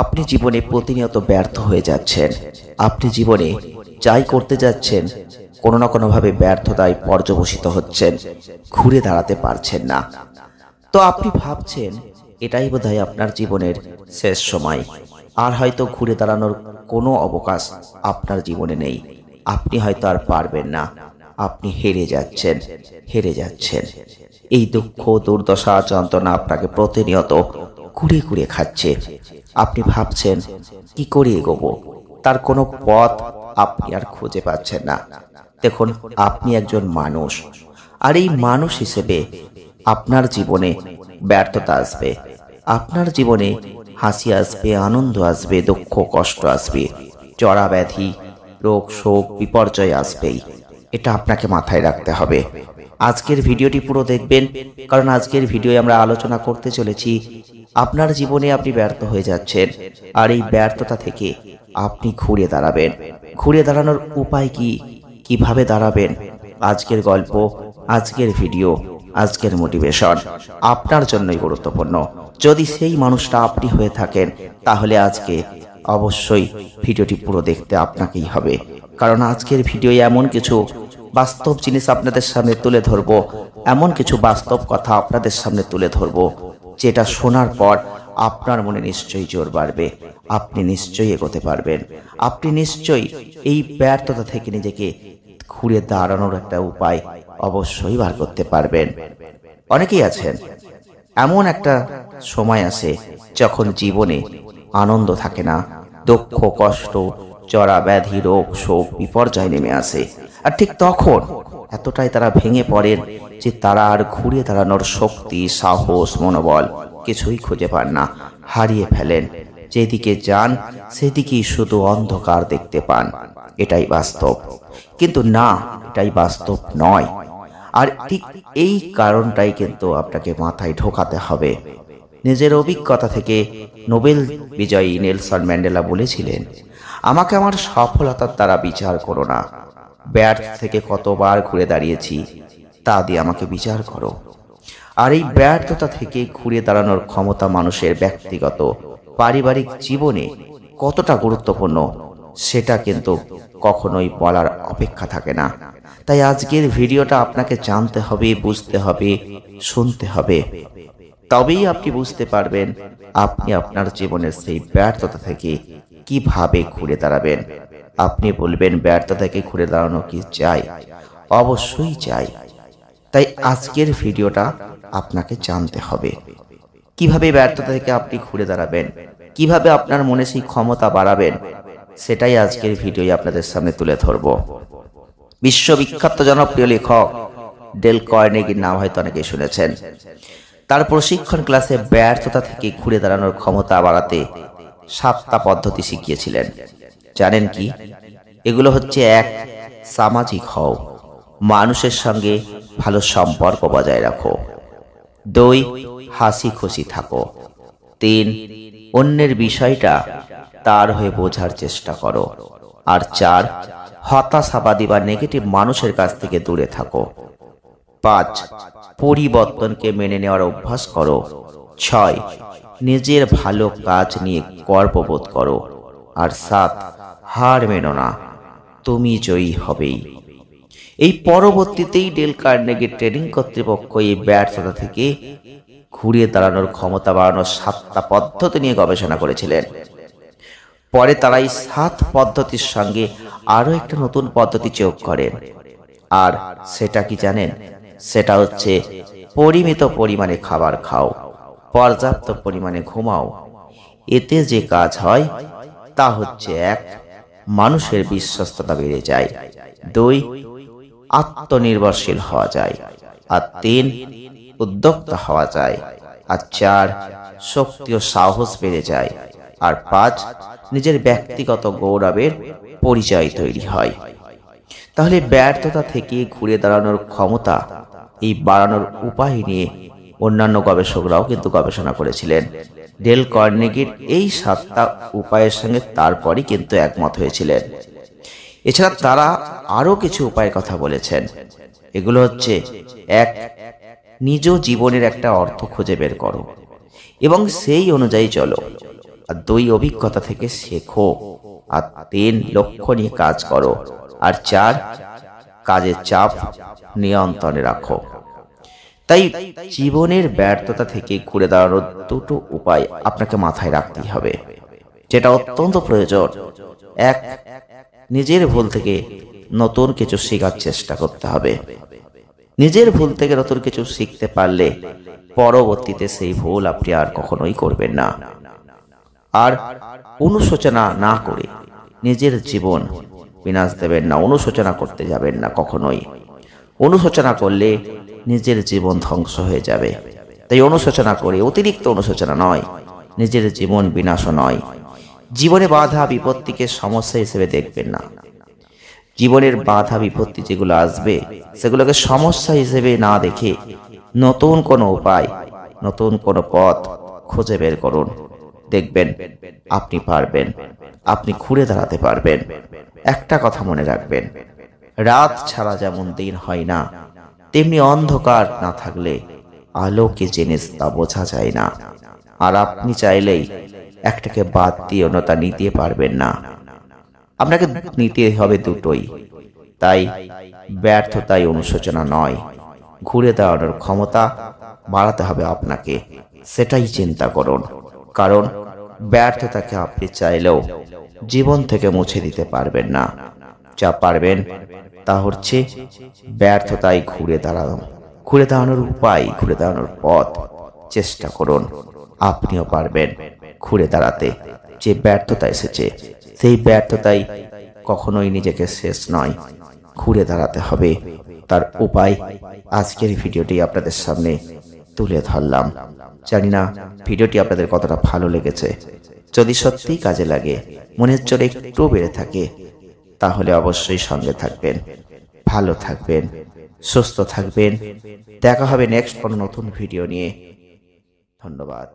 আপনি জীবনে প্রতিনিয়ত ব্যর্থ হয়ে যাচ্ছেন। আপনি জীবনে যাই করতে যাচ্ছেন কোনো না কোনোভাবে ব্যর্থতায় পর্যবসিত হচ্ছেন, ঘুরে দাঁড়াতে পারছেন না। তো আপনি ভাবছেন এটাই বোধহয় আপনার জীবনের শেষ সময়, আর হয়তো ঘুরে দাঁড়ানোর কোনো অবকাশ আপনার জীবনে নেই। আপনি হয়তো আর পারবেন না, আপনি হেরে যাচ্ছেন। এই দুঃখ, দুর্দশা, যন্ত্রণা আপনাকে প্রতিনিয়ত কুড়ে কুড়ে খাচ্ছে। আপনি ভাবছেন কি করে এগোবো, তার কোনো পথ আপনি আর খুঁজে পাচ্ছেন না। দেখুন, আপনি একজন মানুষ, আর এই মানুষ হিসেবে আপনার জীবনে ব্যর্থতা আসবে, আপনার জীবনে হাসি আসবে, আনন্দ আসবে, দুঃখ কষ্ট আসবে, জরা ব্যাধি, রোগ শোক বিপর্যয় আসবেই। এটা আপনাকে মাথায় রাখতে হবে। আজকের ভিডিওটি পুরো দেখবেন, কারণ আজকের ভিডিওয়ে আমরা আলোচনা করতে চলেছি আপনার জীবনে আপনি ব্যর্থ হয়ে যাচ্ছেন, আর এই ব্যর্থতা থেকে আপনি ঘুরে দাঁড়াবেন। ঘুরে দাঁড়ানোর উপায় কি, কিভাবে দাঁড়াবেন? আজকের গল্প, আজকের ভিডিও, আজকের মোটিভেশন আপনার জন্যই গুরুত্বপূর্ণ। যদি সেই মানুষটা আপনি হয়ে থাকেন, তাহলে আজকে অবশ্যই ভিডিওটি পুরো দেখতে আপনাকেই হবে, কারণ আজকের ভিডিওয়ে এমন কিছু বাস্তব জিনিস আপনাদের সামনে তুলে ধরবো, এমন কিছু বাস্তব কথা আপনাদের সামনে তুলে ধরবো, যেটা শোনার পর আপনার মনে নিশ্চয়ই জোর বাড়বে, আপনি নিশ্চয়ই এগোতে পারবেন, আপনি নিশ্চয়ই এই ব্যর্থতা থেকে নিজেকে ঘুরে দাঁড়ানোর একটা উপায় অবশ্যই বার করতে পারবেন। অনেকেই আছেন, এমন একটা সময় আসে যখন জীবনে আনন্দ থাকে না, দুঃখ কষ্ট, জরা ব্যাধি, রোগ শোক বিপর্যয় নেমে আসে, আর ঠিক তখন এতটাই তারা ভেঙে পড়েন যে তারা আর ঘুরে দাঁড়ানোর শক্তি, সাহস, মনোবল কিছুই খুঁজে পান না, হারিয়ে ফেলেন। যেদিকে যান সেদিকেই শুধু অন্ধকার দেখতে পান। এটাই বাস্তব, কিন্তু না, এটাই বাস্তব নয়। আর ঠিক এই কারণটাই কিন্তু আপনাকে মাথায় ঢোকাতে হবে। নিজের অভিজ্ঞতা থেকে নোবেল বিজয়ী নেলসন ম্যান্ডেলা বলেছিলেন, আমাকে আমার সফলতার দ্বারা বিচার করো না, ব্যর্থ থেকে কতবার ঘুরে দাঁড়িয়েছি তা দিয়ে আমাকে বিচার করো। আর এই ব্যর্থতা থেকে ঘুরে দাঁড়ানোর ক্ষমতা মানুষের ব্যক্তিগত পারিবারিক জীবনে কতটা গুরুত্বপূর্ণ সেটা কিন্তু কখনোই বলার অপেক্ষা থাকে না। তাই আজকের ভিডিওটা আপনাকে জানতে হবে, বুঝতে হবে, শুনতে হবে, তবেই আপনি বুঝতে পারবেন আপনি আপনার জীবনের সেই ব্যর্থতা থেকে কিভাবে ঘুরে দাঁড়াবেন। আপনি বলবেন, ব্যর্থতা থেকে ঘুরে দাঁড়ানো কি চাই? অবশ্যই চাই। তাই আজকের ভিডিওটা আপনাকে জানতে হবে কিভাবে ব্যর্থতা থেকে আপনি ঘুরে দাঁড়াবেন, কিভাবে আপনার মনে সেই ক্ষমতা বাড়াবেন, সেটাই আজকের ভিডিওই আপনাদের সামনে তুলে ধরব। বিশ্ববিখ্যাত জনপ্রিয় লেখক ডেল কার্নেগির নাম হয়তো অনেকেই শুনেছেন। তার প্রশিক্ষণ ক্লাসে ব্যর্থতা থেকে ঘুরে দাঁড়ানোর ক্ষমতা বাড়াতে 7টা পদ্ধতি শিখিয়েছিলেন। জানেন কি? এগুলো হচ্ছে: 1. সামাজিক হও, মানুষের সঙ্গে ভালো সম্পর্ক বজায় রাখো। 2. হাসি খুশি থাকো। 3. অন্যের বিষয়টা তার হয়ে বোঝার চেষ্টা করো। আর 4. হতাশাবাদী বা নেগেটিভ মানুষের কাছ থেকে দূরে থাকো। 5. পরিবর্তনকে মেনে নেওয়ার অভ্যাস করো। 6. নিজের ভালো কাজ নিয়ে গর্ববোধ করো। আর 7. হার মেনো না, তুমি জয়ী হবেই। এই পরবর্তীতেই ডেল কার্নেগির ট্রেনিং কর্তৃপক্ষ এই ব্যর্থতা থেকে ঘুরিয়ে দাঁড়ানোর ক্ষমতা বাড়ানোর 7টা পদ্ধতি নিয়ে গবেষণা করেছিলেন। পরে তারা এই 7 পদ্ধতির সঙ্গে আরো একটা নতুন পদ্ধতি যোগ করেন। আর সেটা কি জানেন? সেটা হচ্ছে পরিমিত পরিমাণে খাবার খাও, পর্যাপ্ত পরিমাণে ঘুমাও। এতে যে কাজ হয় তা হচ্ছে: 1. মানুষের বিশ্বস্ততা বেড়ে যায়। 2. আত্মনির্ভরশীল হওয়া যায়। আর 3. উদ্যোক্তা হওয়া যায়। আর 4. শক্তি ও সাহস বেড়ে যায়। আর 5. নিজের ব্যক্তিগত গৌরবের পরিচয় তৈরি হয়। তাহলে ব্যর্থতা থেকে ঘুরে দাঁড়ানোর ক্ষমতা এই বাড়ানোর উপায় নিয়ে অন্যান্য গবেষকরাও কিন্তু গবেষণা করেছিলেন। ডেল কার্নেগির এই 7টা উপায়ের সঙ্গে তারপরই কিন্তু একমত হয়েছিলেন। এছাড়া তারা আরো কিছু উপায়ের কথা বলেছেন। এগুলো হচ্ছে: 1. নিজ জীবনের একটা অর্থ খুঁজে বের করো এবং সেই অনুযায়ী চলো। আর 2 অভিজ্ঞতা থেকে শেখো। আর 3 লক্ষ্য নিয়ে কাজ করো। আর 4 কাজের চাপ নিয়ন্ত্রণে রাখো। তাই জীবনের ব্যর্থতা থেকে ঘুরে দাঁড়ানোর 2টো উপায় আপনাকে মাথায় রাখতেই হবে, যেটা অত্যন্ত প্রয়োজন। 1, নিজের ভুল থেকে নতুন কিছু শেখার চেষ্টা করতে হবে। নিজের ভুল থেকে নতুন কিছু শিখতে পারলে পরবর্তীতে সেই ভুল আপনি আর কখনোই করবেন না। আর অনুশোচনা না করে নিজের জীবন বিনাশ দেবেন না। অনুশোচনা করতে যাবেন না কখনোই। অনুশোচনা করলে নিজের জীবন ধ্বংস হয়ে যাবে। তাই অনুশোচনা করে, অতিরিক্ত অনুশোচনা নয়, নিজের জীবন বিনাশও নয়। জীবনে বাধা বিপত্তিকে সমস্যা হিসেবে দেখবেন না। জীবনের বাধা বিপত্তি যেগুলো আসবে সেগুলোকে সমস্যা হিসেবে না দেখে নতুন কোনো উপায়, নতুন কোনো পথ খুঁজে বের করুন। দেখবেন আপনি পারবেন, আপনি ঘুরে দাঁড়াতে পারবেন। একটা কথা মনে রাখবেন, রাত ছাড়া যেমন দিন হয় না, তেমনি অন্ধকার না থাকলে আলো কি জিনিস তা বোঝা যায় না। আর আপনি চাইলেই একটাকে বাদ দিয়ে অন্যটা নিতে পারবেন না। আপনাকে নিতে হবে দুটোই। তাই ব্যর্থতাই অনুশোচনা নয়, ঘুরে দাঁড়ানোর ক্ষমতা বাড়াতে হবে আপনাকে। সেটাই চিন্তা করুন। কারণ ব্যর্থতাকে আপনি চাইলেও জীবন থেকে মুছে দিতে পারবেন না। যা পারবেন তা হচ্ছে ব্যর্থতায় ঘুরে দাঁড়ানোর উপায়, ঘুরে দাঁড়ানোর পথ চেষ্টা করুন। আপনিও পারবেন ঘুরে দাঁড়াতে। যে ব্যর্থতা এসেছে সেই ব্যর্থতাই কখনোই নিজেকে শেষ নয়, ঘুরে দাঁড়াতে হবে। তার উপায় আজকের ভিডিওটি আপনাদের সামনে তুলে ধরলাম। জানি না ভিডিওটি আপনাদের কতটা ভালো লেগেছে। যদি সত্যিই কাজে লাগে, মনের জোর একটু বেড়ে থাকে, তাহলে অবশ্যই সঙ্গে থাকবেন। ভালো থাকবেন, সুস্থ থাকবেন। দেখা হবে নেক্সট কোনো নতুন ভিডিও নিয়ে। ধন্যবাদ।